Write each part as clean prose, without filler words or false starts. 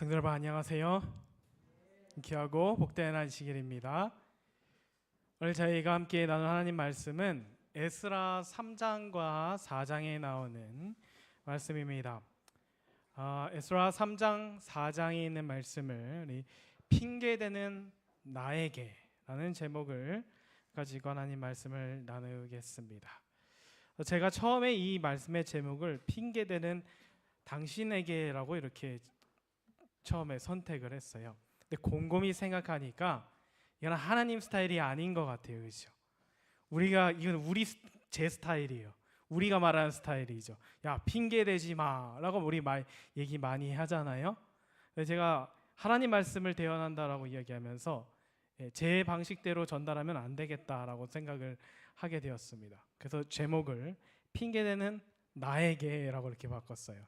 성도 여러분 안녕하세요. 귀하고 복된 안식일입니다. 오늘 저희가 함께 나눌 하나님 말씀은 에스라 3장과 4장에 나오는 말씀입니다. 에스라 3장 4장에 있는 말씀을 우리 핑계대는 나에게라는 제목을 가지고 하나님 말씀을 나누겠습니다. 제가 처음에 이 말씀의 제목을 핑계대는 당신에게라고 이렇게 처음에 선택을 했어요. 근데 곰곰이 생각하니까 이건 하나님 스타일이 아닌 것 같아요, 그렇죠? 이건 제 스타일이에요. 우리가 말하는 스타일이죠. 야, 핑계 대지 마라고 우리 얘기 많이 하잖아요. 제가 하나님 말씀을 대언한다라고 이야기하면서 제 방식대로 전달하면 안 되겠다라고 생각을 하게 되었습니다. 그래서 제목을 핑계대는 나에게라고 이렇게 바꿨어요.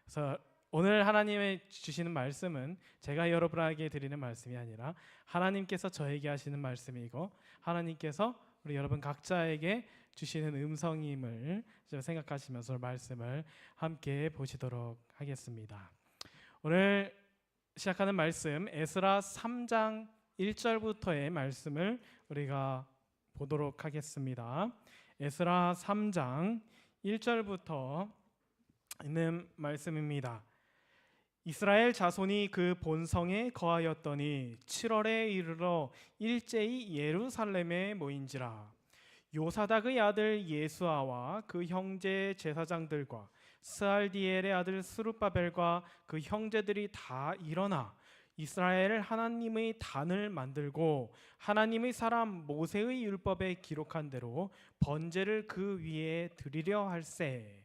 그래서 오늘 하나님의 주시는 말씀은 제가 여러분에게 드리는 말씀이 아니라 하나님께서 저에게 하시는 말씀이고 하나님께서 우리 여러분 각자에게 주시는 음성임을 생각하시면서 말씀을 함께 보시도록 하겠습니다. 오늘 시작하는 말씀 에스라 3장 1절부터의 말씀을 우리가 보도록 하겠습니다. 에스라 3장 1절부터 있는 말씀입니다. 이스라엘 자손이 그 본성에 거하였더니 7월에 이르러 일제히 예루살렘에 모인지라. 요사닥의 아들 예수아와 그 형제 제사장들과 스알디엘의 아들 스룹바벨과 그 형제들이 다 일어나 이스라엘 하나님의 단을 만들고 하나님의 사람 모세의 율법에 기록한 대로 번제를 그 위에 드리려 할세.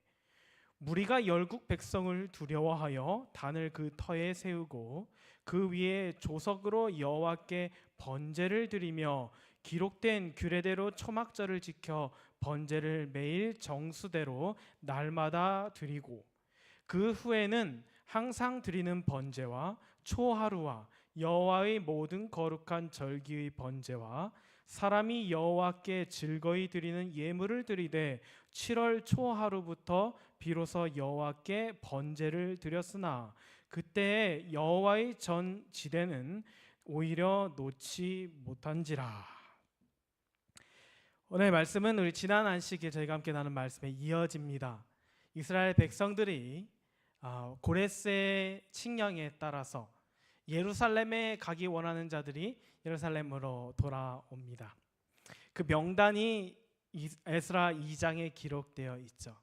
무리가 열국 백성을 두려워하여 단을 그 터에 세우고 그 위에 조석으로 여호와께 번제를 드리며 기록된 규례대로 초막절을 지켜 번제를 매일 정수대로 날마다 드리고 그 후에는 항상 드리는 번제와 초하루와 여호와의 모든 거룩한 절기의 번제와 사람이 여호와께 즐거이 드리는 예물을 드리되 7월 초하루부터 비로소 여호와께 번제를 드렸으나 그때에 여호와의 전 지대는 오히려 놓지 못한지라. 오늘 말씀은 우리 지난 안식에 저희가 함께 나눈 말씀에 이어집니다. 이스라엘 백성들이 고레스의 칙령에 따라서 예루살렘에 가기 원하는 자들이 예루살렘으로 돌아옵니다. 그 명단이 에스라 2장에 기록되어 있죠.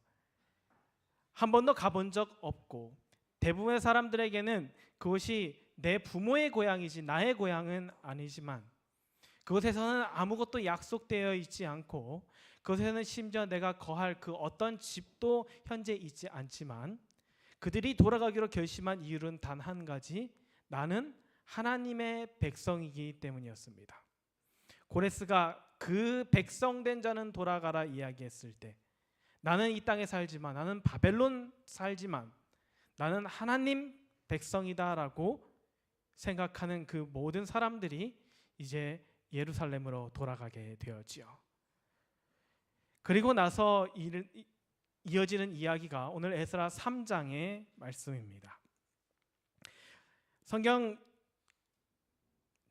한 번도 가본 적 없고 대부분의 사람들에게는 그것이 내 부모의 고향이지 나의 고향은 아니지만 그곳에서는 아무것도 약속되어 있지 않고 그곳에는 심지어 내가 거할 그 어떤 집도 현재 있지 않지만 그들이 돌아가기로 결심한 이유는 단 한 가지, 나는 하나님의 백성이기 때문이었습니다. 고레스가 그 백성된 자는 돌아가라 이야기했을 때 나는 이 땅에 살지만 나는 바벨론 살지만 나는 하나님 백성이다라고 생각하는 그 모든 사람들이 이제 예루살렘으로 돌아가게 되었지요. 그리고 나서 이어지는 이야기가 오늘 에스라 3장의 말씀입니다. 성경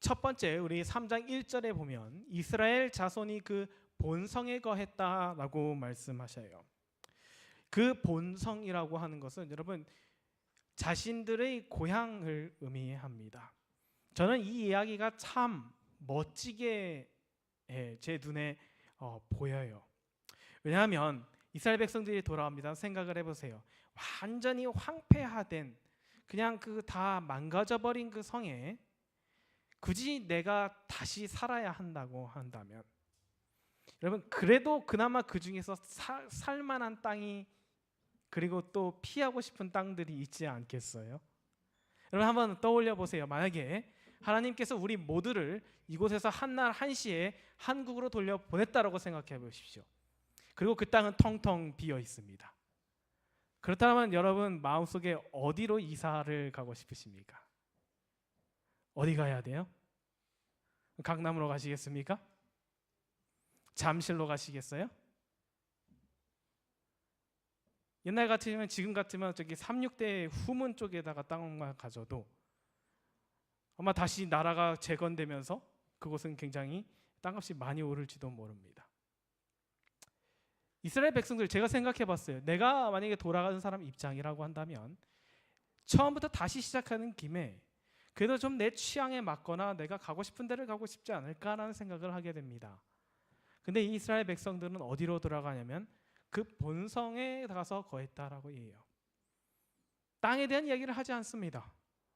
첫 번째 우리 3장 1절에 보면 이스라엘 자손이 그 본성에 거했다라고 말씀하셔요. 그 본성이라고 하는 것은 여러분 자신들의 고향을 의미합니다. 저는 이 이야기가 참 멋지게 제 눈에 보여요. 왜냐하면 이스라엘 백성들이 돌아옵니다. 생각을 해보세요. 완전히 황폐화된 그냥 그 다 망가져버린 그 성에 굳이 내가 다시 살아야 한다고 한다면 여러분 그래도 그나마 그 중에서 살만한 땅이 그리고 또 피하고 싶은 땅들이 있지 않겠어요? 여러분 한번 떠올려 보세요. 만약에 하나님께서 우리 모두를 이곳에서 한날 한시에 한국으로 돌려보냈다라고 생각해 보십시오. 그리고 그 땅은 텅텅 비어 있습니다. 그렇다면 여러분 마음속에 어디로 이사를 가고 싶으십니까? 어디 가야 돼요? 강남으로 가시겠습니까? 잠실로 가시겠어요? 옛날 같으면 지금 같으면 저기 36대 후문 쪽에다가 땅만 가져도 아마 다시 나라가 재건되면서 그곳은 굉장히 땅값이 많이 오를지도 모릅니다. 이스라엘 백성들, 제가 생각해 봤어요. 내가 만약에 돌아가는 사람 입장이라고 한다면 처음부터 다시 시작하는 김에 그래도 좀 내 취향에 맞거나 내가 가고 싶은 데를 가고 싶지 않을까라는 생각을 하게 됩니다. 근데 이 이스라엘 백성들은 어디로 돌아가냐면 그 본성에 가서 거했다라고 해요. 땅에 대한 이야기를 하지 않습니다.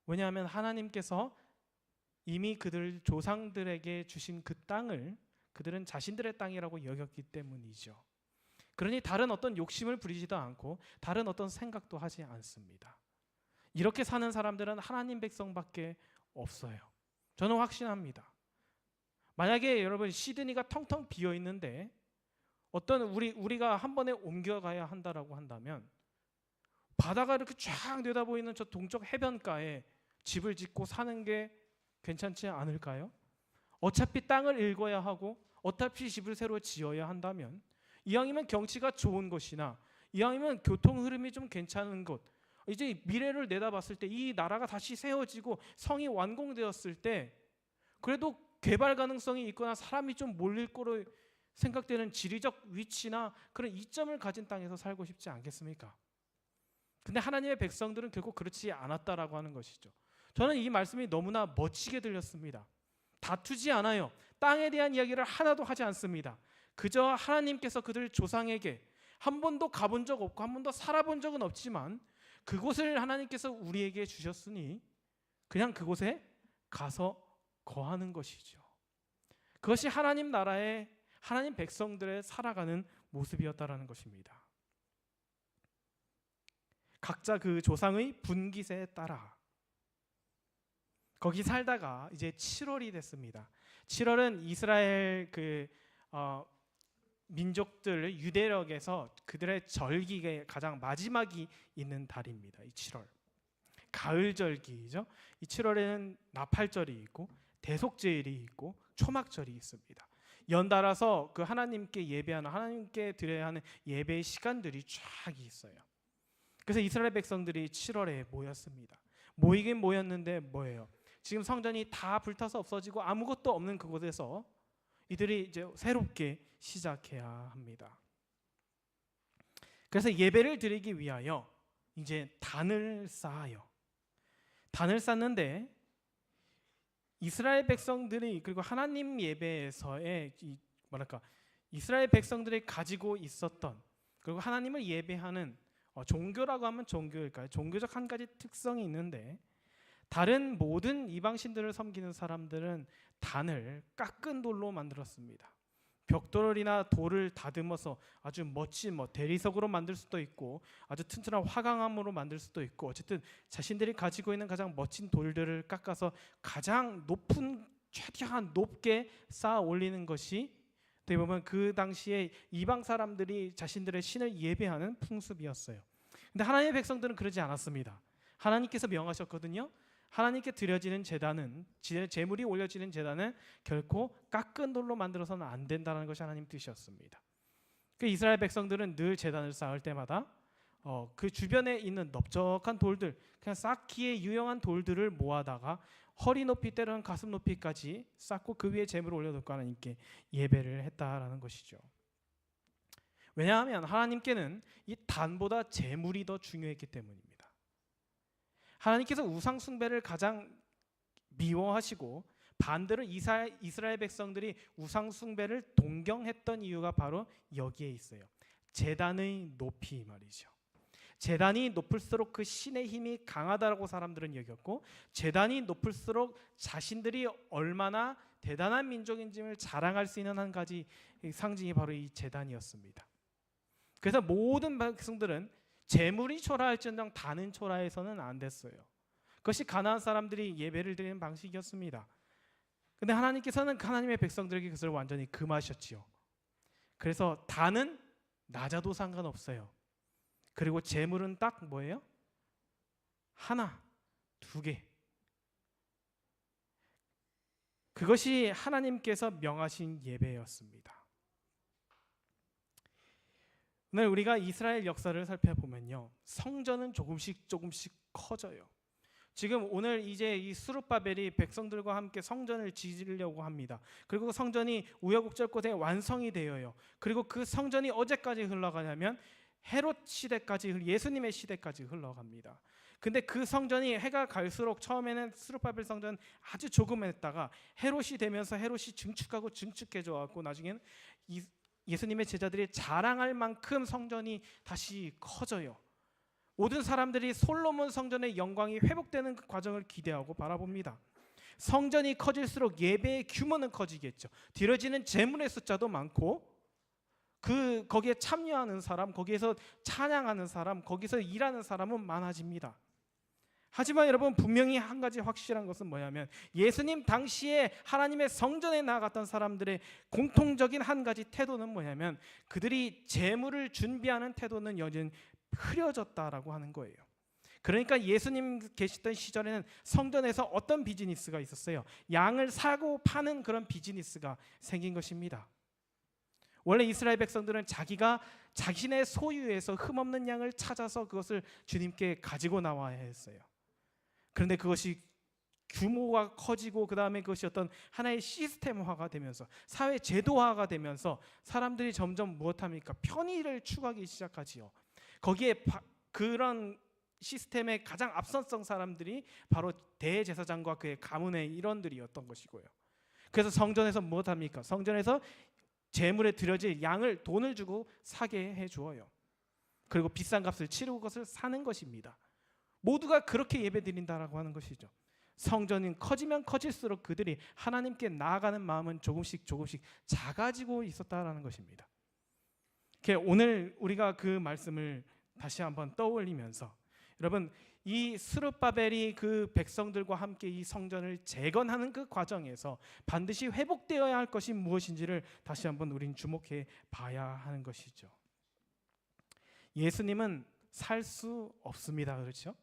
왜냐하면 하나님께서 이미 그들 조상들에게 주신 그 땅을 그들은 자신들의 땅이라고 여겼기 때문이죠. 그러니 다른 어떤 욕심을 부리지도 않고 다른 어떤 생각도 하지 않습니다. 이렇게 사는 사람들은 하나님 백성밖에 없어요. 저는 확신합니다. 만약에 여러분 시드니가 텅텅 비어 있는데 어떤 우리가 한 번에 옮겨가야 한다라고 한다면 바다가 이렇게 쫙 내다보이는 저 동쪽 해변가에 집을 짓고 사는 게 괜찮지 않을까요? 어차피 땅을 읽어야 하고 어차피 집을 새로 지어야 한다면 이왕이면 경치가 좋은 곳이나 이왕이면 교통 흐름이 좀 괜찮은 곳, 이제 미래를 내다봤을 때 이 나라가 다시 세워지고 성이 완공되었을 때 그래도 개발 가능성이 있거나 사람이 좀 몰릴 거로 생각되는 지리적 위치나 그런 이점을 가진 땅에서 살고 싶지 않겠습니까? 근데 하나님의 백성들은 결국 그렇지 않았다라고 하는 것이죠. 저는 이 말씀이 너무나 멋지게 들렸습니다. 다투지 않아요. 땅에 대한 이야기를 하나도 하지 않습니다. 그저 하나님께서 그들 조상에게 한 번도 가본 적 없고 한 번도 살아본 적은 없지만 그곳을 하나님께서 우리에게 주셨으니 그냥 그곳에 가서 거하는 것이죠. 그것이 하나님 나라의 하나님 백성들의 살아가는 모습이었다라는 것입니다. 각자 그 조상의 분깃에 따라 거기 살다가 이제 7월이 됐습니다. 7월은 이스라엘 민족들 유대력에서 그들의 절기의 가장 마지막이 있는 달입니다. 이 7월. 가을 절기죠. 이 7월에는 나팔절이 있고 대속제일이 있고 초막절이 있습니다. 연달아서 그 하나님께 예배하는 하나님께 드려야 하는 예배의 시간들이 쫙 있어요. 그래서 이스라엘 백성들이 7월에 모였습니다. 모이긴 모였는데 뭐예요? 지금 성전이 다 불타서 없어지고 아무것도 없는 그곳에서 이들이 이제 새롭게 시작해야 합니다. 그래서 예배를 드리기 위하여 이제 단을 쌓아요. 단을 쌓는데 이스라엘 백성들이 그리고 하나님 예배에서의 이스라엘 백성들이 가지고 있었던 그리고 하나님을 예배하는 종교라고 하면 종교일까요? 종교적 한 가지 특성이 있는데 다른 모든 이방신들을 섬기는 사람들은 단을 깎은 돌로 만들었습니다. 벽돌이나 돌을 다듬어서 아주 멋진 대리석으로 만들 수도 있고 아주 튼튼한 화강암으로 만들 수도 있고 어쨌든 자신들이 가지고 있는 가장 멋진 돌들을 깎아서 가장 높은 최대한 높게 쌓아 올리는 것이 어떻게 보면 그 당시에 이방 사람들이 자신들의 신을 예배하는 풍습이었어요. 근데 하나님의 백성들은 그러지 않았습니다. 하나님께서 명하셨거든요. 하나님께 드려지는 제단은 제물이 올려지는 제단은 결코 깎은 돌로 만들어서는 안 된다는 것이 하나님 뜻이었습니다. 그 이스라엘 백성들은 늘 제단을 쌓을 때마다 그 주변에 있는 넓적한 돌들, 그냥 쌓기에 유용한 돌들을 모아다가 허리 높이 때로는 가슴 높이까지 쌓고 그 위에 제물을 올려놓고 하나님께 예배를 했다라는 것이죠. 왜냐하면 하나님께는 이 단보다 제물이 더 중요했기 때문입니다. 하나님께서 우상 숭배를 가장 미워하시고 반대로 이스라엘 백성들이 우상 숭배를 동경했던 이유가 바로 여기에 있어요. 제단의 높이 말이죠. 제단이 높을수록 그 신의 힘이 강하다고 사람들은 여겼고 제단이 높을수록 자신들이 얼마나 대단한 민족인지를 자랑할 수 있는 한 가지 상징이 바로 이 제단이었습니다. 그래서 모든 백성들은 제물이 초라할지언정 단은 초라해서는 안 됐어요. 그것이 가나안 사람들이 예배를 드리는 방식이었습니다. 근데 하나님께서는 하나님의 백성들에게 그것을 완전히 금하셨지요. 그래서 단은 낮아도 상관없어요. 그리고 제물은 딱 뭐예요? 하나, 두 개. 그것이 하나님께서 명하신 예배였습니다. 오늘 우리가 이스라엘 역사를 살펴보면요, 성전은 조금씩 커져요. 지금 오늘 이제 이 스룹바벨이 백성들과 함께 성전을 지으려고 합니다. 그리고 성전이 우여곡절 끝에 완성이 되어요. 그리고 그 성전이 언제까지 흘러가냐면 헤롯 시대까지, 예수님의 시대까지 흘러갑니다. 근데 그 성전이 해가 갈수록 처음에는 스룹바벨 성전 아주 조그맸다가 헤롯이 되면서 헤롯이 증축하고 증축해져 갖고 나중에는 예수님의 제자들이 자랑할 만큼 성전이 다시 커져요. 모든 사람들이 솔로몬 성전의 영광이 회복되는 그 과정을 기대하고 바라봅니다. 성전이 커질수록 예배의 규모는 커지겠죠. 드려지는 제물의 숫자도 많고 거기에 참여하는 사람, 거기에서 찬양하는 사람, 거기서 일하는 사람은 많아집니다. 하지만 여러분, 분명히 한 가지 확실한 것은 뭐냐면 예수님 당시에 하나님의 성전에 나아갔던 사람들의 공통적인 한 가지 태도는 뭐냐면 그들이 제물을 준비하는 태도는 여전히 흐려졌다라고 하는 거예요. 그러니까 예수님 계시던 시절에는 성전에서 어떤 비즈니스가 있었어요? 양을 사고 파는 그런 비즈니스가 생긴 것입니다. 원래 이스라엘 백성들은 자기가 자신의 소유에서 흠없는 양을 찾아서 그것을 주님께 가지고 나와야 했어요. 그런데 그것이 규모가 커지고 그 다음에 그것이 어떤 하나의 시스템화가 되면서 사회 제도화가 되면서 사람들이 점점 무엇합니까? 편의를 추구하기 시작하지요. 거기에 그런 시스템의 가장 앞선성 사람들이 바로 대제사장과 그의 가문의 일원들이었던 것이고요. 그래서 성전에서 무엇합니까? 성전에서 제물에 드려질 양을 돈을 주고 사게 해주어요. 그리고 비싼 값을 치르고 그것을 사는 것입니다. 모두가 그렇게 예배드린다라고 하는 것이죠. 성전은 커지면 커질수록 그들이 하나님께 나아가는 마음은 조금씩 작아지고 있었다라는 것입니다. 오늘 우리가 그 말씀을 다시 한번 떠올리면서 여러분, 이 스룹바벨이 그 백성들과 함께 이 성전을 재건하는 그 과정에서 반드시 회복되어야 할 것이 무엇인지를 다시 한번 우린 주목해 봐야 하는 것이죠. 예수님은 살 수 없습니다. 그렇죠?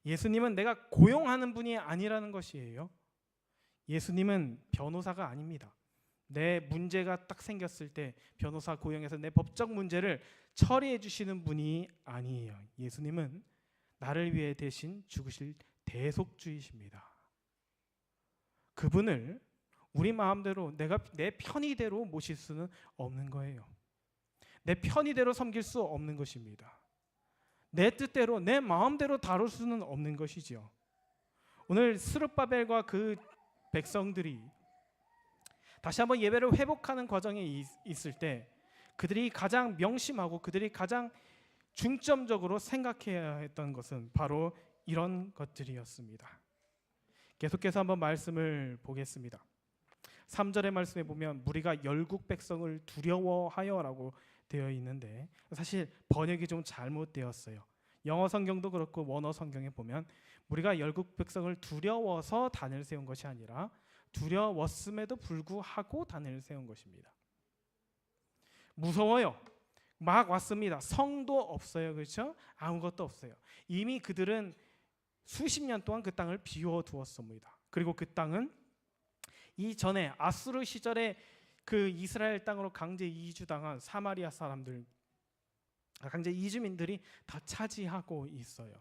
예수님은 내가 고용하는 분이 아니라는 것이에요. 예수님은 변호사가 아닙니다. 내 문제가 딱 생겼을 때 변호사 고용해서 내 법적 문제를 처리해 주시는 분이 아니에요. 예수님은 나를 위해 대신 죽으실 대속주이십니다. 그분을 우리 마음대로 내 편의대로 모실 수는 없는 거예요. 내 편의대로 섬길 수 없는 것입니다. 내 뜻대로 내 마음대로 다룰 수는 없는 것이죠. 오늘 스룹바벨과 그 백성들이 다시 한번 예배를 회복하는 과정에 있을 때 그들이 가장 명심하고 그들이 가장 중점적으로 생각해야 했던 것은 바로 이런 것들이었습니다. 계속해서 한번 말씀을 보겠습니다. 3절의 말씀에 보면 무리가 열국 백성을 두려워하여라고 되어 있는데 사실 번역이 좀 잘못되었어요. 영어 성경도 그렇고 원어 성경에 보면 무리가 열국 백성을 두려워서 단을 세운 것이 아니라 두려웠음에도 불구하고 단을 세운 것입니다. 무서워요. 막 왔습니다. 성도 없어요. 그렇죠? 아무것도 없어요. 이미 그들은 수십 년 동안 그 땅을 비워두었습니다. 그리고 그 땅은 이전에 아수르 시절에 그 이스라엘 땅으로 강제 이주당한 사마리아 사람들, 강제 이주민들이 다 차지하고 있어요.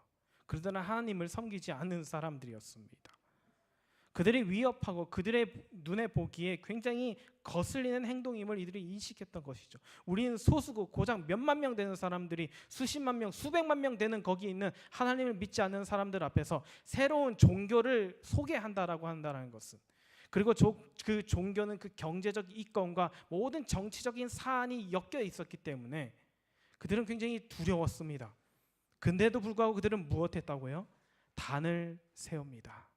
그러나 하나님을 섬기지 않는 사람들이었습니다. 그들이 위협하고 그들의 눈에 보기에 굉장히 거슬리는 행동임을 이들이 인식했던 것이죠. 우리는 소수고 고작 몇만 명 되는 사람들이 수십만 명, 수백만 명 되는 거기에 있는 하나님을 믿지 않는 사람들 앞에서 새로운 종교를 소개한다라고 한다는 것은, 그리고 그 종교는 그 경제적 이권과 모든 정치적인 사안이 엮여 있었기 때문에 그들은 굉장히 두려웠습니다. 근데도 불구하고 그들은 무엇했다고요? 단을 세웁니다.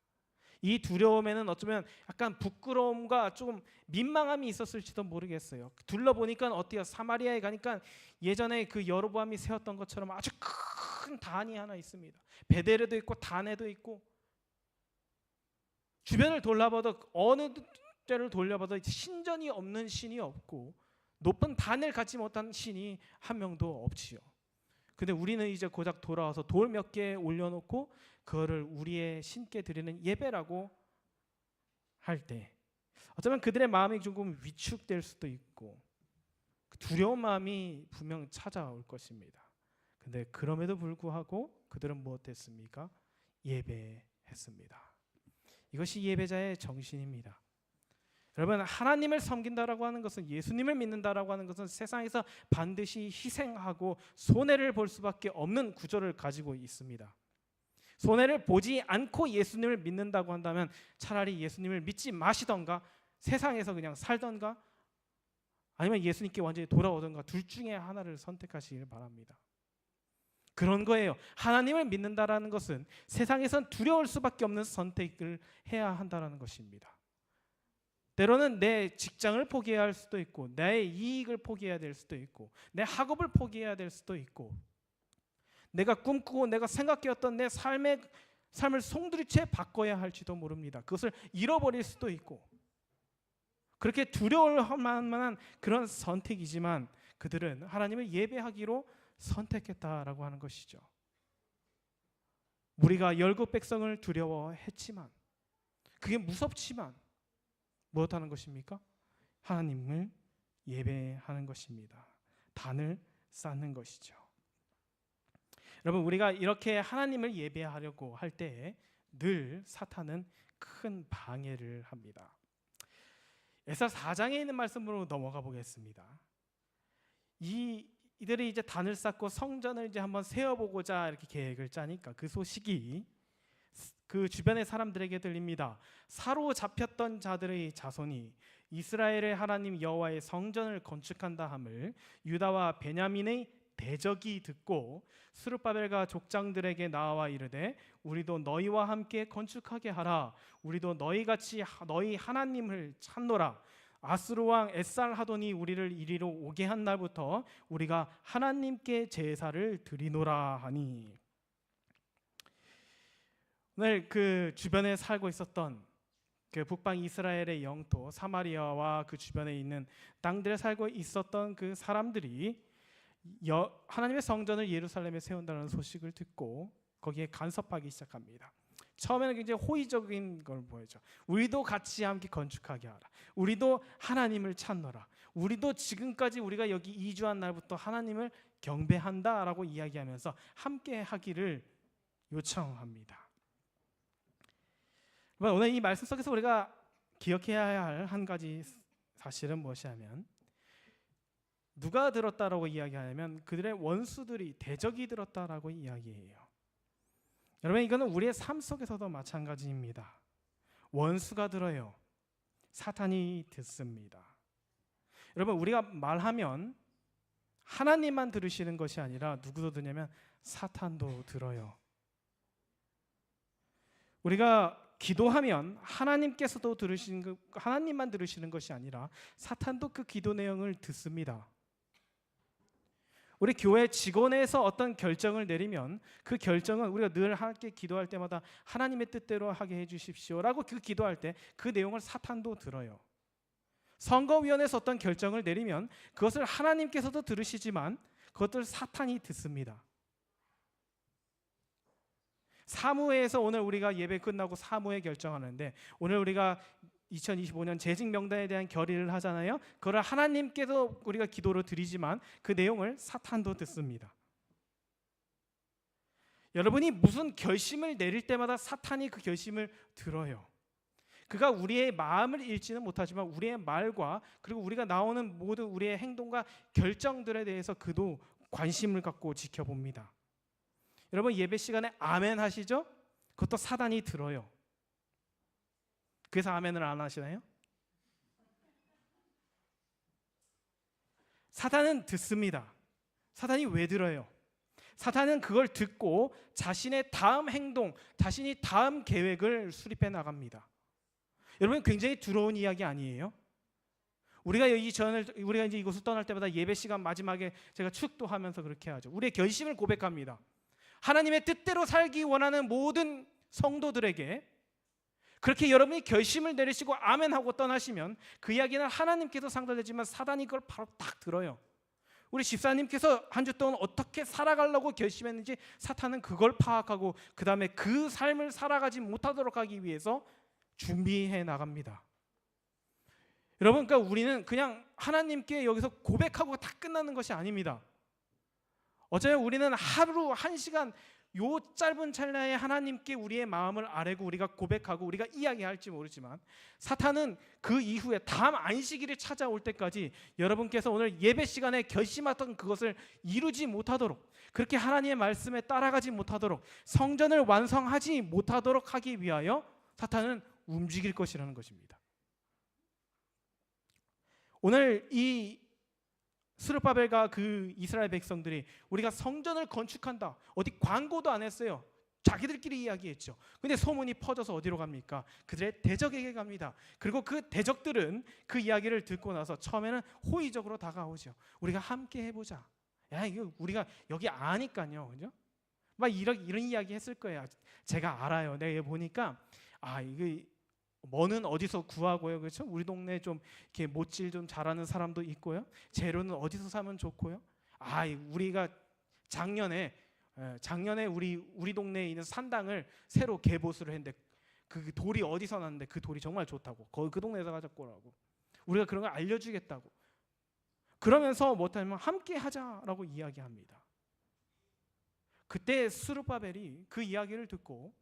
이 두려움에는 어쩌면 약간 부끄러움과 조금 민망함이 있었을지도 모르겠어요. 둘러보니까 어때요? 사마리아에 가니까 예전에 그 여로보암이 세웠던 것처럼 아주 큰 단이 하나 있습니다. 베델에도 있고 단에도 있고, 주변을 돌아봐도 어느 때를 돌려봐도 신전이 없는 신이 없고 높은 단을 갖지 못한 신이 한 명도 없지요. 근데 우리는 이제 고작 돌아와서 돌 몇 개 올려놓고 그거를 우리의 신께 드리는 예배라고 할 때 어쩌면 그들의 마음이 조금 위축될 수도 있고 두려운 마음이 분명 찾아올 것입니다. 근데 그럼에도 불구하고 그들은 무엇했습니까? 예배했습니다. 이것이 예배자의 정신입니다. 여러분, 하나님을 섬긴다라고 하는 것은, 예수님을 믿는다라고 하는 것은 세상에서 반드시 희생하고 손해를 볼 수밖에 없는 구조를 가지고 있습니다. 손해를 보지 않고 예수님을 믿는다고 한다면 차라리 예수님을 믿지 마시던가 세상에서 그냥 살던가 아니면 예수님께 완전히 돌아오던가 둘 중에 하나를 선택하시길 바랍니다. 그런 거예요. 하나님을 믿는다라는 것은 세상에선 두려울 수밖에 없는 선택을 해야 한다는 것입니다. 때로는 내 직장을 포기해야 할 수도 있고, 내 이익을 포기해야 될 수도 있고, 내 학업을 포기해야 될 수도 있고, 내가 꿈꾸고 내가 생각해왔던 내 삶을 송두리째 바꿔야 할지도 모릅니다. 그것을 잃어버릴 수도 있고, 그렇게 두려울 만한 그런 선택이지만 그들은 하나님을 예배하기로 선택했다라고 하는 것이죠. 우리가 열국 백성을 두려워했지만, 그게 무섭지만 무엇하는 것입니까? 하나님을 예배하는 것입니다. 단을 쌓는 것이죠. 여러분, 우리가 이렇게 하나님을 예배하려고 할 때 늘 사탄은 큰 방해를 합니다. 에스라 4장에 있는 말씀으로 넘어가 보겠습니다. 이들이 이제 단을 쌓고 성전을 이제 한번 세워보고자 이렇게 계획을 짜니까 그 소식이 그 주변의 사람들에게 들립니다. 사로잡혔던 자들의 자손이 이스라엘의 하나님 여호와의 성전을 건축한다 함을 유다와 베냐민의 대적이 듣고 스룹바벨과 족장들에게 나와 이르되 우리도 너희와 함께 건축하게 하라. 우리도 너희같이 너희 하나님을 찾노라. 아스루 왕 에살하돈이 우리를 이리로 오게 한 날부터 우리가 하나님께 제사를 드리노라 하니. 오늘 그 주변에 살고 있었던 그 북방 이스라엘의 영토 사마리아와 그 주변에 있는 땅들에 살고 있었던 그 사람들이 하나님의 성전을 예루살렘에 세운다는 소식을 듣고 거기에 간섭하기 시작합니다. 처음에는 굉장히 호의적인 걸 보여줘. 우리도 같이 함께 건축하게 하라. 우리도 하나님을 찾노라. 우리도 지금까지 우리가 여기 이주한 날부터 하나님을 경배한다라고 이야기하면서 함께 하기를 요청합니다. 오늘 이 말씀 속에서 우리가 기억해야 할 한 가지 사실은 무엇이냐면, 누가 들었다라고 이야기하냐면 그들의 원수들이, 대적이 들었다라고 이야기해요. 여러분, 이거는 우리의 삶 속에서도 마찬가지입니다. 원수가 들어요. 사탄이 듣습니다. 여러분, 우리가 말하면 하나님만 들으시는 것이 아니라 누구도 듣냐면 사탄도 들어요. 우리가 기도하면 하나님께서도 하나님만 들으시는 것이 아니라 사탄도 그 기도 내용을 듣습니다. 우리 교회 직원에서 어떤 결정을 내리면 그 결정은 우리가 늘 함께 기도할 때마다 하나님의 뜻대로 하게 해주십시오라고 그 기도할 때 그 내용을 사탄도 들어요. 선거위원회에서 어떤 결정을 내리면 그것을 하나님께서도 들으시지만 그것을 사탄이 듣습니다. 사무회에서 오늘 우리가 예배 끝나고 사무회 결정하는데, 오늘 우리가 2025년 재직 명단에 대한 결의를 하잖아요. 그걸 하나님께서 우리가 기도로 드리지만 그 내용을 사탄도 듣습니다. 여러분이 무슨 결심을 내릴 때마다 사탄이 그 결심을 들어요. 그가 우리의 마음을 읽지는 못하지만 우리의 말과 그리고 우리가 나오는 모든 우리의 행동과 결정들에 대해서 그도 관심을 갖고 지켜봅니다. 여러분, 예배 시간에 아멘 하시죠? 그것도 사탄이 들어요. 그래서 아멘을 안 하시나요? 사탄은 듣습니다. 사탄이 왜 들어요? 사탄은 그걸 듣고 자신의 다음 행동, 자신이 다음 계획을 수립해 나갑니다. 여러분, 굉장히 두려운 이야기 아니에요? 우리가 이제 이곳을 떠날 때마다 예배 시간 마지막에 제가 축도하면서 그렇게 하죠. 우리의 결심을 고백합니다. 하나님의 뜻대로 살기 원하는 모든 성도들에게 그렇게 여러분이 결심을 내리시고 아멘하고 떠나시면 그 이야기는 하나님께서 상달되지만 사단이 그걸 바로 딱 들어요. 우리 집사님께서 한 주 동안 어떻게 살아가려고 결심했는지 사탄은 그걸 파악하고 그 다음에 그 삶을 살아가지 못하도록 하기 위해서 준비해 나갑니다. 여러분, 그러니까 우리는 그냥 하나님께 여기서 고백하고 다 끝나는 것이 아닙니다. 어쩌면 우리는 하루 1시간 요 짧은 찰나에 하나님께 우리의 마음을 아뢰고 우리가 고백하고 우리가 이야기할지 모르지만 사탄은 그 이후에 다음 안식일이 찾아올 때까지 여러분께서 오늘 예배 시간에 결심했던 그것을 이루지 못하도록, 그렇게 하나님의 말씀에 따라가지 못하도록, 성전을 완성하지 못하도록 하기 위하여 사탄은 움직일 것이라는 것입니다. 오늘 이 스룹바벨과 그 이스라엘 백성들이 우리가 성전을 건축한다, 어디 광고도 안 했어요. 자기들끼리 이야기했죠. 근데 소문이 퍼져서 어디로 갑니까? 그들의 대적에게 갑니다. 그리고 그 대적들은 그 이야기를 듣고 나서 처음에는 호의적으로 다가오죠. 우리가 함께 해보자. 야, 이거 우리가 여기 아니까요, 그죠? 막 이런 이야기 했을 거예요. 제가 알아요. 내가 보니까 이거 뭐는 어디서 구하고요, 그렇죠? 우리 동네 좀 이렇게 못질 좀 잘하는 사람도 있고요. 재료는 어디서 사면 좋고요. 우리가 작년에 우리 동네에 있는 산당을 새로 개보수를 했는데 그 돌이 어디서 났는데 그 돌이 정말 좋다고. 그 동네에서 가져오라고. 우리가 그런 걸 알려주겠다고. 그러면서 못하면 함께 하자라고 이야기합니다. 그때 스룹바벨이 그 이야기를 듣고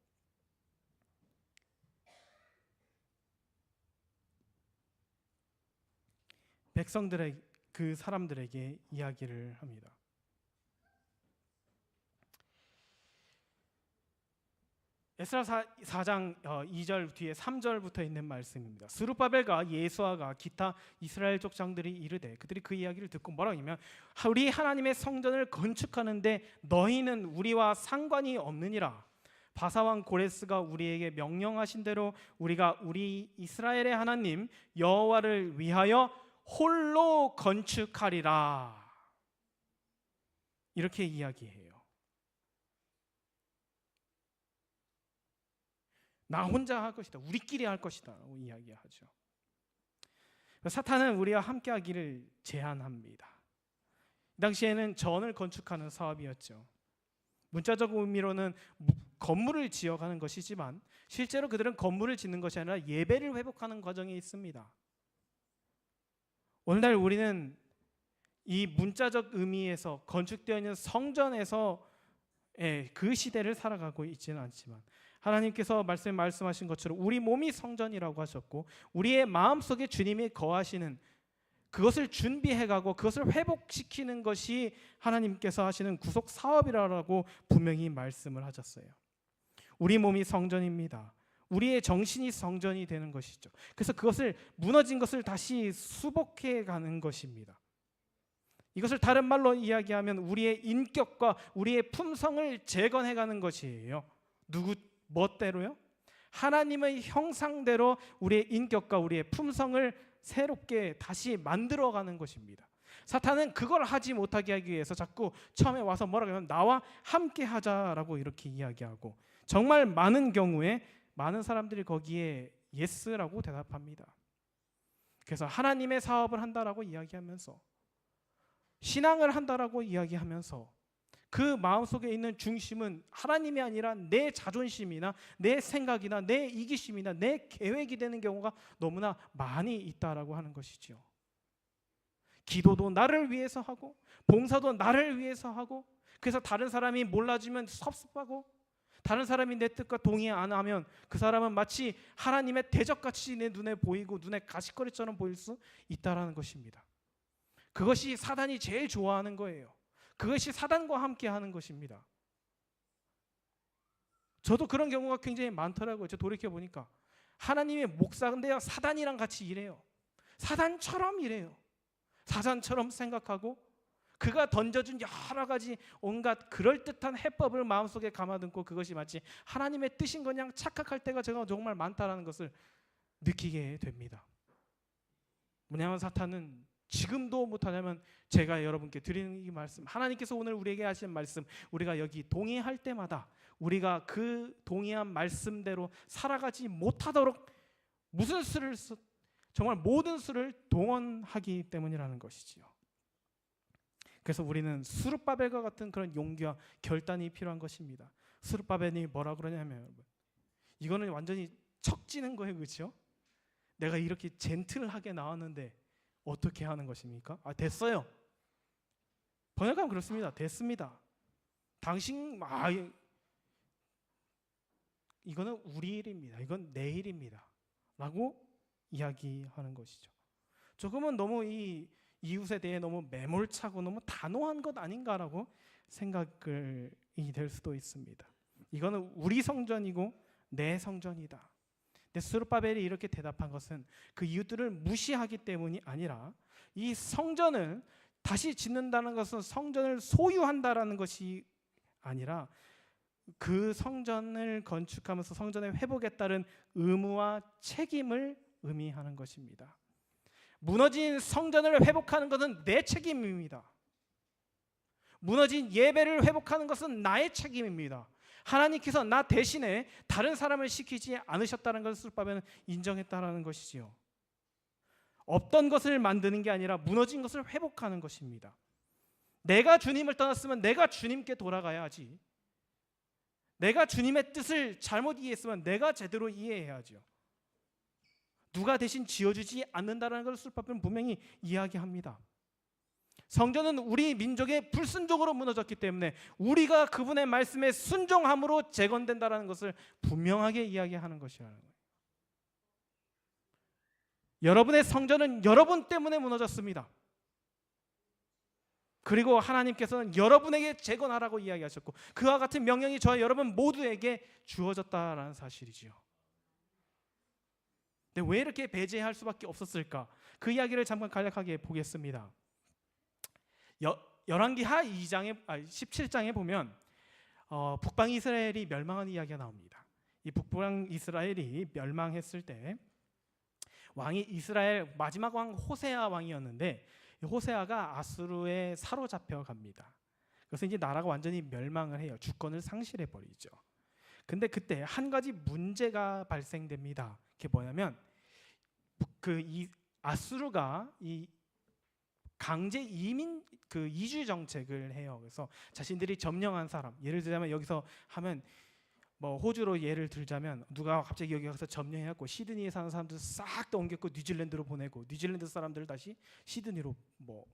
백성들의 그 사람들에게 이야기를 합니다. 에스라 4장 2절 뒤에 3절부터 있는 말씀입니다. 스룹바벨과 예수아가 기타 이스라엘 족장들이 이르되, 그들이 그 이야기를 듣고 뭐라고 하냐면, 우리 하나님의 성전을 건축하는데 너희는 우리와 상관이 없느니라. 바사왕 고레스가 우리에게 명령하신 대로 우리가 우리 이스라엘의 하나님 여호와를 위하여 홀로 건축하리라. 이렇게 이야기해요. 나 혼자 할 것이다, 우리끼리 할 것이다 라고 이야기하죠. 사탄은 우리와 함께 하기를 제안합니다. 이 당시에는 전을 건축하는 사업이었죠. 문자적 의미로는 건물을 지어가는 것이지만 실제로 그들은 건물을 짓는 것이 아니라 예배를 회복하는 과정에 있습니다. 오늘날 우리는 이 문자적 의미에서 건축되어 있는 성전에서 그 시대를 살아가고 있지는 않지만, 하나님께서 말씀하신 것처럼 우리 몸이 성전이라고 하셨고 우리의 마음속에 주님이 거하시는 그것을 준비해가고 그것을 회복시키는 것이 하나님께서 하시는 구속 사업이라고 분명히 말씀을 하셨어요. 우리 몸이 성전입니다. 우리의 정신이 성전이 되는 것이죠. 그래서 그것을 무너진 것을 다시 수복해 가는 것입니다. 이것을 다른 말로 이야기하면 우리의 인격과 우리의 품성을 재건해 가는 것이에요. 누구 멋대로요? 하나님의 형상대로 우리의 인격과 우리의 품성을 새롭게 다시 만들어가는 것입니다. 사탄은 그걸 하지 못하게 하기 위해서 자꾸 처음에 와서 뭐라고 하면 나와 함께 하자라고 이렇게 이야기하고, 정말 많은 경우에 많은 사람들이 거기에 예스라고 대답합니다. 그래서 하나님의 사업을 한다라고 이야기하면서, 신앙을 한다라고 이야기하면서 그 마음속에 있는 중심은 하나님이 아니라 내 자존심이나 내 생각이나 내 이기심이나 내 계획이 되는 경우가 너무나 많이 있다라고 하는 것이죠. 기도도 나를 위해서 하고 봉사도 나를 위해서 하고, 그래서 다른 사람이 몰라주면 섭섭하고 다른 사람이 내 뜻과 동의 안 하면 그 사람은 마치 하나님의 대적같이 내 눈에 보이고 눈에 가시거리처럼 보일 수 있다라는 것입니다. 그것이 사단이 제일 좋아하는 거예요. 그것이 사단과 함께 하는 것입니다. 저도 그런 경우가 굉장히 많더라고요. 저 돌이켜보니까 하나님의 목사인데요, 사단이랑 같이 일해요. 사단처럼 일해요. 사단처럼 생각하고 그가 던져준 여러 가지 온갖 그럴듯한 해법을 마음속에 감아듬고 그것이 마치 하나님의 뜻인 거냐 착각할 때가 제가 정말 많다라는 것을 느끼게 됩니다. 뭐냐면 사탄은 지금도 못하냐면 제가 여러분께 드리는 이 말씀, 하나님께서 오늘 우리에게 하신 말씀, 우리가 여기 동의할 때마다 우리가 그 동의한 말씀대로 살아가지 못하도록 무슨 수를 정말 모든 수를 동원하기 때문이라는 것이지요. 그래서 우리는 스룹바벨과 같은 그런 용기와 결단이 필요한 것입니다. 스룹바벨이 뭐라 그러냐면, 여러분, 이거는 완전히 척지는 거예요, 그렇죠? 내가 이렇게 젠틀하게 나왔는데 어떻게 하는 것입니까? 됐어요. 번역하면 그렇습니다. 됐습니다. 당신 이거는 우리 일입니다. 이건 내 일입니다. 라고 이야기하는 것이죠. 조금은 너무 이 이웃에 대해 너무 매몰차고 너무 단호한 것 아닌가라고 생각이 될 수도 있습니다. 이거는 우리 성전이고 내 성전이다. 근데 스룹바벨이 이렇게 대답한 것은 그 이웃들을 무시하기 때문이 아니라 이 성전을 다시 짓는다는 것은 성전을 소유한다라는 것이 아니라 그 성전을 건축하면서 성전의 회복에 따른 의무와 책임을 의미하는 것입니다. 무너진 성전을 회복하는 것은 내 책임입니다. 무너진 예배를 회복하는 것은 나의 책임입니다. 하나님께서 나 대신에 다른 사람을 시키지 않으셨다는 것을 스룹바벨은 인정했다는 것이지요. 없던 것을 만드는 게 아니라 무너진 것을 회복하는 것입니다. 내가 주님을 떠났으면 내가 주님께 돌아가야 하지. 내가 주님의 뜻을 잘못 이해했으면 내가 제대로 이해해야죠. 누가 대신 지어주지 않는다는 것을 스룹바벨은 분명히 이야기합니다. 성전은 우리 민족의 불순종으로 무너졌기 때문에 우리가 그분의 말씀에 순종함으로 재건된다는 것을 분명하게 이야기하는 것이라는 거예요. 여러분의 성전은 여러분 때문에 무너졌습니다. 그리고 하나님께서는 여러분에게 재건하라고 이야기하셨고 그와 같은 명령이 저와 여러분 모두에게 주어졌다라는 사실이지요. 근데 왜 이렇게 배제할 수밖에 없었을까? 그 이야기를 잠깐 간략하게 보겠습니다. 열왕기하 17장에 보면 북방 이스라엘이 멸망하는 이야기가 나옵니다. 이 북방 이스라엘이 멸망했을 때 왕이 이스라엘 마지막 왕 호세아 왕이었는데 호세아가 아수르에 사로잡혀 갑니다. 그래서 이제 나라가 완전히 멸망을 해요. 주권을 상실해 버리죠. 근데 그때 한 가지 문제가 발생됩니다. 그게 뭐냐면 이 아수르가 이 강제 이민 이주 정책을 해요. 그래서 자신들이 점령한 사람, 예를 들자면 여기서 하면 뭐 호주로 예를 들자면 누가 갑자기 여기 가서 점령해갖고 시드니에 사는 사람들 싹 다 옮겼고 뉴질랜드로 보내고 뉴질랜드 사람들을 다시 시드니로 뭐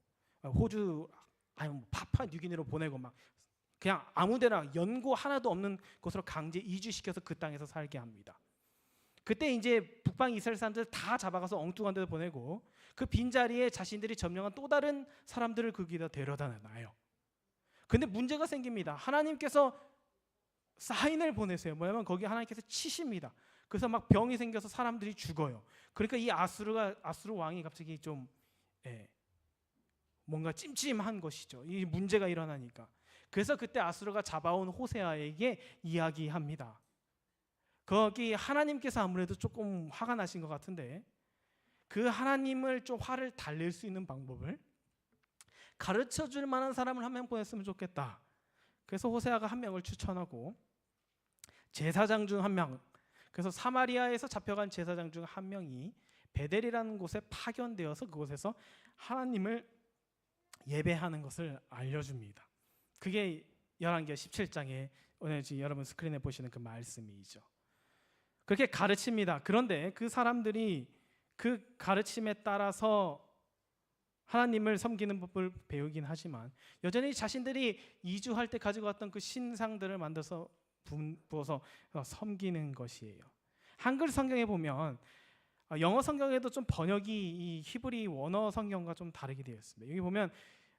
호주 아니 뭐 파푸아 뉴기니로 보내고 막 그냥 아무데나 연고 하나도 없는 곳으로 강제 이주시켜서 그 땅에서 살게 합니다. 그때 이제 북방 이스라엘 사람들 다 잡아가서 엉뚱한 데로 보내고 그 빈자리에 자신들이 점령한 또 다른 사람들을 거기다 데려다 놔요. 근데 문제가 생깁니다. 하나님께서 사인을 보내세요. 뭐냐면 거기 하나님께서 치십니다. 그래서 막 병이 생겨서 사람들이 죽어요. 그러니까 이 아수르 왕이 갑자기 좀 뭔가 찜찜한 것이죠. 이 문제가 일어나니까. 그래서 그때 아수르가 잡아온 호세아에게 이야기합니다. 거기 하나님께서 아무래도 조금 화가 나신 것 같은데 그 하나님을 좀 화를 달랠 수 있는 방법을 가르쳐 줄 만한 사람을 한 명 보냈으면 좋겠다. 그래서 호세아가 한 명을 추천하고 제사장 중 한 명, 그래서 사마리아에서 잡혀간 제사장 중 한 명이 베델이라는 곳에 파견되어서 그곳에서 하나님을 예배하는 것을 알려줍니다. 그게 열왕기하 17장에 오늘 지금 여러분 스크린에 보시는 그 말씀이죠. 그렇게 가르칩니다. 그런데 그 사람들이 그 가르침에 따라서 하나님을 섬기는 법을 배우긴 하지만 여전히 자신들이 이주할 때 가지고 왔던 그 신상들을 만들어서 부어서 섬기는 것이에요. 한글 성경에 보면 영어 성경에도 좀 번역이 이 히브리 원어 성경과 좀 다르게 되어 있습니다. 여기 보면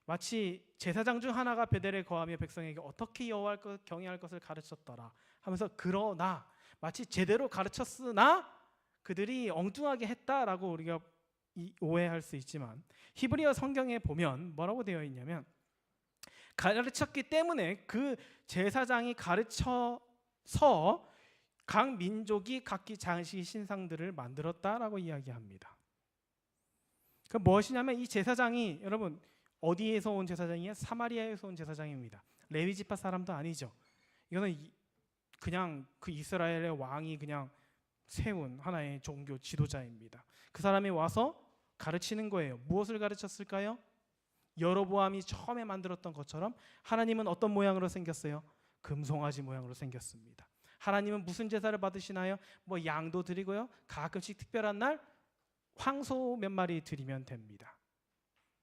마치 제사장 중 하나가 베델에 거하며 백성에게 어떻게 여호와를 경외할 것을 가르쳤더라 하면서 그러나 마치 제대로 가르쳤으나 그들이 엉뚱하게 했다라고 우리가 오해할 수 있지만 히브리어 성경에 보면 뭐라고 되어 있냐면 가르쳤기 때문에 그 제사장이 가르쳐서 각 민족이 각기 자신의 신상들을 만들었다라고 이야기합니다. 그 무엇이냐면 이 제사장이 여러분 어디에서 온 제사장이에요? 사마리아에서 온 제사장입니다. 레위 지파 사람도 아니죠. 이거는 그냥 그 이스라엘의 왕이 그냥 세운 하나의 종교 지도자입니다. 그 사람이 와서 가르치는 거예요. 무엇을 가르쳤을까요? 여로보암이 처음에 만들었던 것처럼 하나님은 어떤 모양으로 생겼어요? 금송아지 모양으로 생겼습니다. 하나님은 무슨 제사를 받으시나요? 뭐 양도 드리고요. 가끔씩 특별한 날 황소 몇 마리 드리면 됩니다.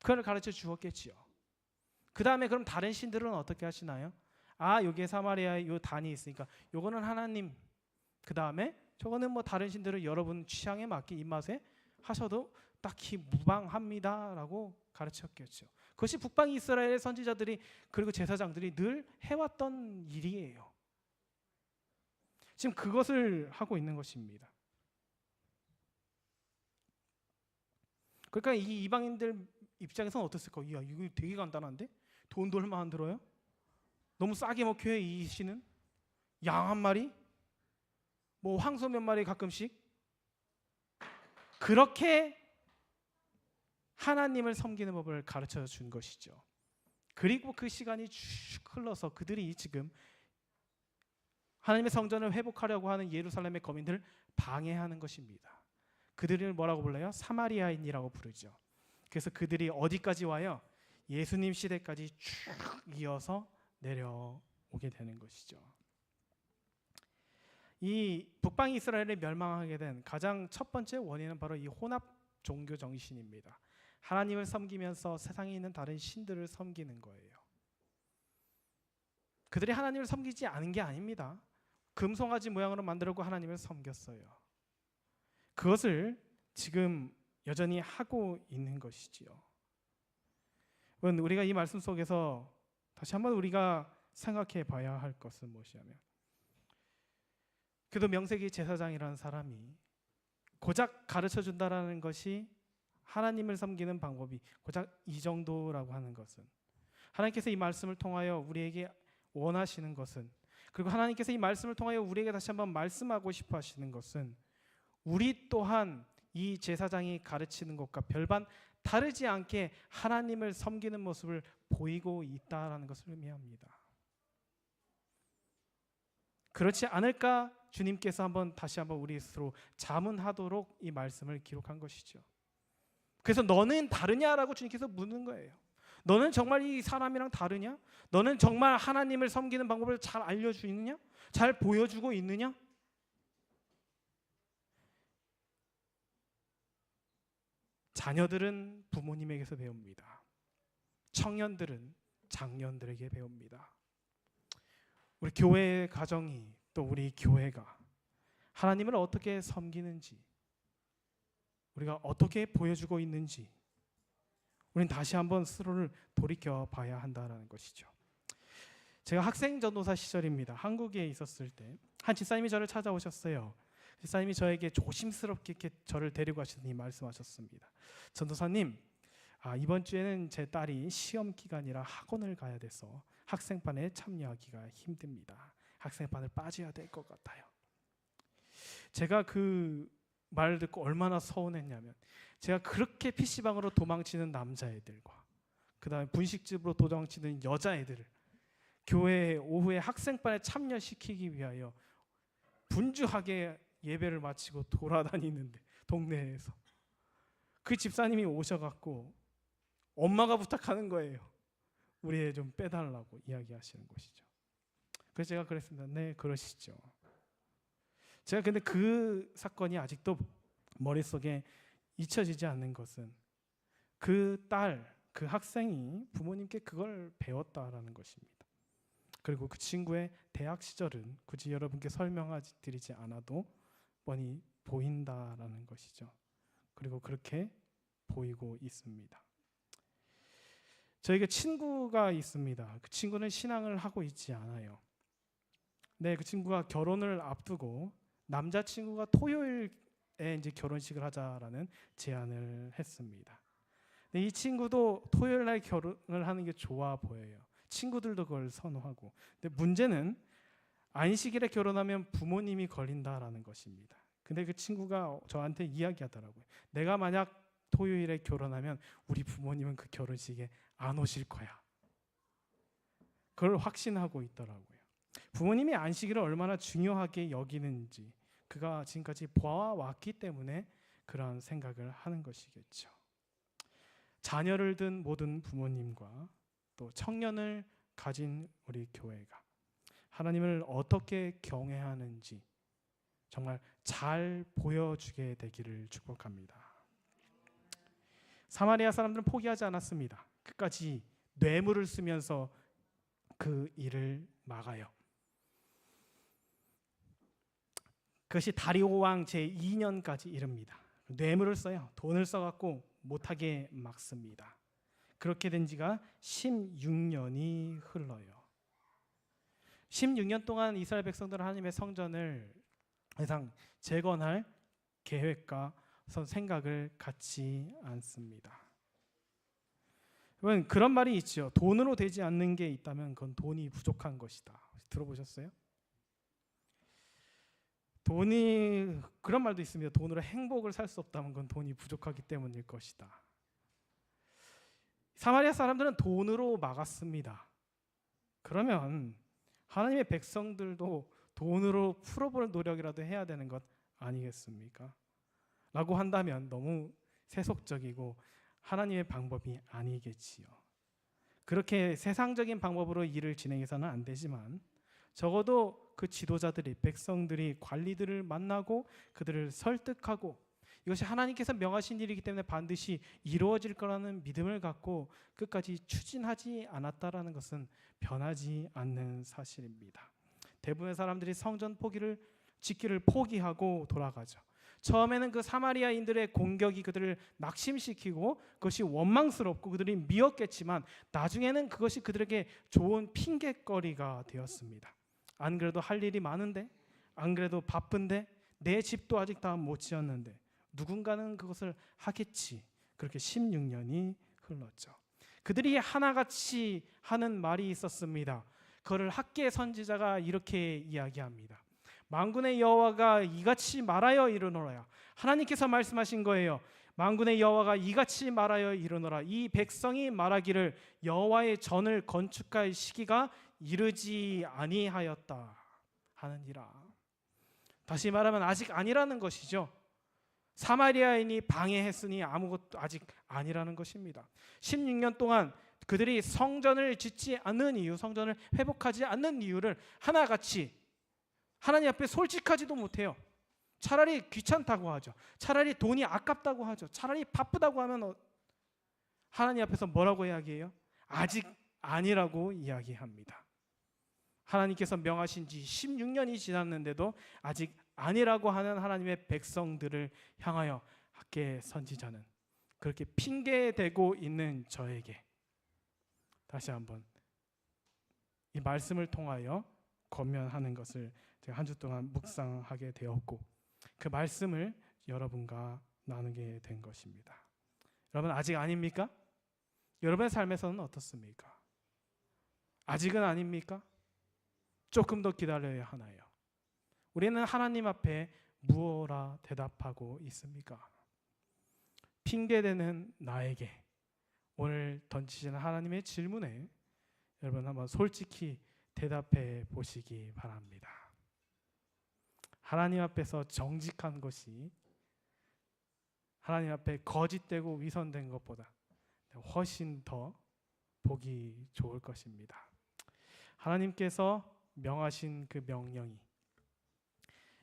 그걸 가르쳐 주었겠지요. 그 다음에 그럼 다른 신들은 어떻게 하시나요? 여기에 사마리아에 요 단이 있으니까 요거는 하나님 그 다음에 저거는 뭐 다른 신들을 여러분 취향에 맞게 입맛에 하셔도 딱히 무방합니다라고 가르쳤겠죠. 그것이 북방 이스라엘의 선지자들이 그리고 제사장들이 늘 해왔던 일이에요. 지금 그것을 하고 있는 것입니다. 그러니까 이 이방인들 입장에서는 어땠을까? 야, 이거 되게 간단한데? 돈도 얼마 안 들어요? 너무 싸게 먹혀요. 이 신은 양 한 마리, 뭐 황소 몇 마리 가끔씩. 그렇게 하나님을 섬기는 법을 가르쳐 준 것이죠. 그리고 그 시간이 쭉 흘러서 그들이 지금 하나님의 성전을 회복하려고 하는 예루살렘의 거민들을 방해하는 것입니다. 그들을 뭐라고 불러요? 사마리아인이라고 부르죠. 그래서 그들이 어디까지 와요? 예수님 시대까지 쭉 이어서 내려오게 되는 것이죠. 이 북방 이스라엘이 멸망하게 된 가장 첫 번째 원인은 바로 이 혼합 종교 정신입니다. 하나님을 섬기면서 세상에 있는 다른 신들을 섬기는 거예요. 그들이 하나님을 섬기지 않은 게 아닙니다. 금송아지 모양으로 만들고 하나님을 섬겼어요. 그것을 지금 여전히 하고 있는 것이지요. 우리가 이 말씀 속에서 다시 한번 우리가 생각해 봐야 할 것은 무엇이냐면, 그래도 명색이 제사장이라는 사람이 고작 가르쳐 준다라는 것이 하나님을 섬기는 방법이 고작 이 정도라고 하는 것은, 하나님께서 이 말씀을 통하여 우리에게 원하시는 것은, 그리고 하나님께서 이 말씀을 통하여 우리에게 다시 한번 말씀하고 싶어 하시는 것은, 우리 또한 이 제사장이 가르치는 것과 별반 다르지 않게 하나님을 섬기는 모습을 보이고 있다라는 것을 의미합니다. 그렇지 않을까 주님께서 다시 한번 우리 스스로 자문하도록 이 말씀을 기록한 것이죠. 그래서 너는 다르냐라고 주님께서 묻는 거예요. 너는 정말 이 사람이랑 다르냐? 너는 정말 하나님을 섬기는 방법을 잘 알려주고 있느냐? 잘 보여주고 있느냐? 자녀들은 부모님에게서 배웁니다. 청년들은 장년들에게 배웁니다. 우리 교회의 가정이, 또 우리 교회가 하나님을 어떻게 섬기는지, 우리가 어떻게 보여주고 있는지 우리는 다시 한번 스스로를 돌이켜 봐야 한다는 것이죠. 제가 학생 전도사 시절입니다. 한국에 있었을 때 한 집사님이 저를 찾아오셨어요. 집사님이 저에게 조심스럽게 이렇게 저를 데리고 가시더니 말씀하셨습니다. 전도사님, 이번 주에는 제 딸이 시험 기간이라 학원을 가야 돼서 학생반에 참여하기가 힘듭니다. 학생반을 빠져야 될 것 같아요. 제가 그 말을 듣고 얼마나 서운했냐면, 제가 그렇게 PC방으로 도망치는 남자애들과 그 다음에 분식집으로 도망치는 여자애들을 교회 오후에 학생반에 참여시키기 위하여 분주하게 예배를 마치고 돌아다니는데, 동네에서 그 집사님이 오셔갖고 엄마가 부탁하는 거예요. 우리 애 좀 빼달라고 이야기하시는 것이죠. 그래서 제가 그랬습니다. 네, 그러시죠. 제가 근데 그 사건이 아직도 머릿속에 잊혀지지 않는 것은, 그 딸, 그 학생이 부모님께 그걸 배웠다라는 것입니다. 그리고 그 친구의 대학 시절은 굳이 여러분께 설명드리지 않아도 뻔히 보인다라는 것이죠. 그리고 그렇게 보이고 있습니다. 저에게 친구가 있습니다. 그 친구는 신앙을 하고 있지 않아요. 네, 그 친구가 결혼을 앞두고 남자친구가 토요일에 이제 결혼식을 하자라는 제안을 했습니다. 근데 이 친구도 토요일 날 결혼을 하는 게 좋아 보여요. 친구들도 그걸 선호하고. 근데 문제는 안식일에 결혼하면 부모님이 걸린다라는 것입니다. 근데 그 친구가 저한테 이야기하더라고요. 내가 만약 토요일에 결혼하면 우리 부모님은 그 결혼식에 안 오실 거야. 그걸 확신하고 있더라고요. 부모님이 안식일을 얼마나 중요하게 여기는지 그가 지금까지 보아왔기 때문에 그런 생각을 하는 것이겠죠. 자녀를 둔 모든 부모님과 또 청년을 가진 우리 교회가 하나님을 어떻게 경외하는지 정말 잘 보여주게 되기를 축복합니다. 사마리아 사람들은 포기하지 않았습니다. 끝까지 뇌물을 쓰면서 그 일을 막아요. 그것이 다리오 왕 제2년까지 이릅니다. 뇌물을 써요. 돈을 써갖고 못하게 막습니다. 그렇게 된 지가 16년이 흘러요. 16년 동안 이스라엘 백성들은 하나님의 성전을 더 이상 재건할 계획과 생각을 갖지 않습니다. 여러분, 그런 말이 있죠. 돈으로 되지 않는 게 있다면 그건 돈이 부족한 것이다. 들어보셨어요? 돈이, 그런 말도 있습니다. 돈으로 행복을 살 수 없다면 그건 돈이 부족하기 때문일 것이다. 사마리아 사람들은 돈으로 막았습니다. 그러면 하나님의 백성들도 돈으로 풀어볼 노력이라도 해야 되는 것 아니겠습니까? 라고 한다면 너무 세속적이고 하나님의 방법이 아니겠지요. 그렇게 세상적인 방법으로 일을 진행해서는 안 되지만 적어도 그 지도자들이, 백성들이 관리들을 만나고 그들을 설득하고 이것이 하나님께서 명하신 일이기 때문에 반드시 이루어질 거라는 믿음을 갖고 끝까지 추진하지 않았다라는 것은 변하지 않는 사실입니다. 대부분의 사람들이 성전 짓기를 포기하고 돌아가죠. 처음에는 그 사마리아인들의 공격이 그들을 낙심시키고 그것이 원망스럽고 그들이 미웠겠지만 나중에는 그것이 그들에게 좋은 핑계거리가 되었습니다. 안 그래도 할 일이 많은데, 안 그래도 바쁜데, 내 집도 아직 다 못 지었는데 누군가는 그것을 하겠지. 그렇게 16년이 흘렀죠. 그들이 하나같이 하는 말이 있었습니다. 그를 학개 선지자가 이렇게 이야기합니다. 만군의 여호와가 이같이 말하여 이르노라. 하나님께서 말씀하신 거예요. 만군의 여호와가 이같이 말하여 이르노라. 이 백성이 말하기를 여호와의 전을 건축할 시기가 이르지 아니하였다 하느니라. 다시 말하면 아직 아니라는 것이죠. 사마리아인이 방해했으니 아무것도 아직 아니라는 것입니다. 16년 동안 그들이 성전을 짓지 않는 이유, 성전을 회복하지 않는 이유를 하나같이 하나님 앞에 솔직하지도 못해요. 차라리 귀찮다고 하죠. 차라리 돈이 아깝다고 하죠. 차라리 바쁘다고 하면 하나님 앞에서 뭐라고 이야기해요? 아직 아니라고 이야기합니다. 하나님께서 명하신 지 16년이 지났는데도 아직 아니라고 하는 하나님의 백성들을 향하여 학개 선지자는 그렇게 핑계대고 있는 저에게 다시 한번 이 말씀을 통하여 권면하는 것을 제가 한 주 동안 묵상하게 되었고 그 말씀을 여러분과 나누게 된 것입니다. 여러분 아직 아닙니까? 여러분의 삶에서는 어떻습니까? 아직은 아닙니까? 조금 더 기다려야 하나요? 우리는 하나님 앞에 무엇라 대답하고 있습니까? 핑계대는 나에게 오늘 던지시는 하나님의 질문에 여러분 한번 솔직히 대답해 보시기 바랍니다. 하나님 앞에서 정직한 것이 하나님 앞에 거짓되고 위선된 것보다 훨씬 더 보기 좋을 것입니다. 하나님께서 명하신 그 명령이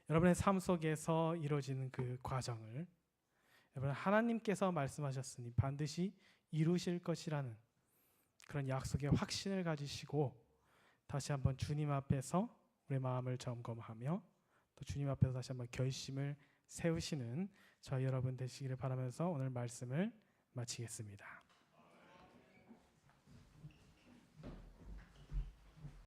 여러분의 삶 속에서 이루어지는 그 과정을 여러분 하나님께서 말씀하셨으니 반드시 이루실 것이라는 그런 약속의 확신을 가지시고 다시 한번 주님 앞에서 우리의 마음을 점검하며 또 주님 앞에서 다시 한번 결심을 세우시는 저희 여러분 되시기를 바라면서 오늘 말씀을 마치겠습니다.